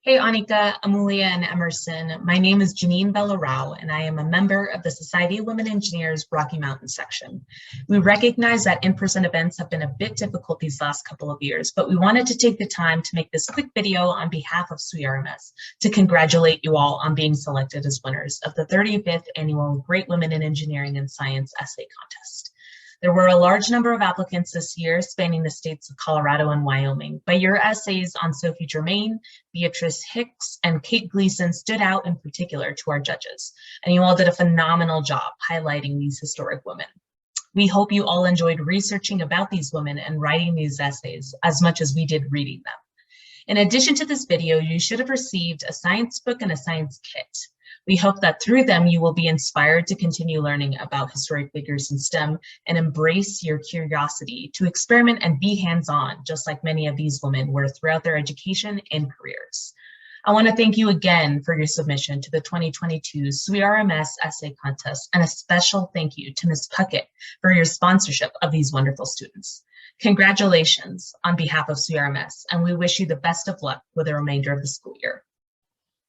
Hey, Anika, Amulia, and Emerson. My name is Janine Bellarau, and I am a member of the Society of Women Engineers Rocky Mountain section. We recognize that in-person events have been a bit difficult these last couple of years, but we wanted to take the time to make this quick video on behalf of SWE-RMS to congratulate you all on being selected as winners of the 35th Annual Great Women in Engineering and Science Essay Contest. There were a large number of applicants this year spanning the states of Colorado and Wyoming, but your essays on Sophie Germain, Beatrice Hicks, and Kate Gleason stood out in particular to our judges, and you all did a phenomenal job highlighting these historic women. We hope you all enjoyed researching about these women and writing these essays as much as we did reading them. In addition to this video, you should have received a science book and a science kit. We hope that through them, you will be inspired to continue learning about historic figures in STEM and embrace your curiosity to experiment and be hands-on, just like many of these women were throughout their education and careers. I want to thank you again for your submission to the 2022 SWE-RMS Essay Contest, and a special thank you to Ms. Puckett for your sponsorship of these wonderful students. Congratulations on behalf of SWE-RMS, and we wish you the best of luck with the remainder of the school year.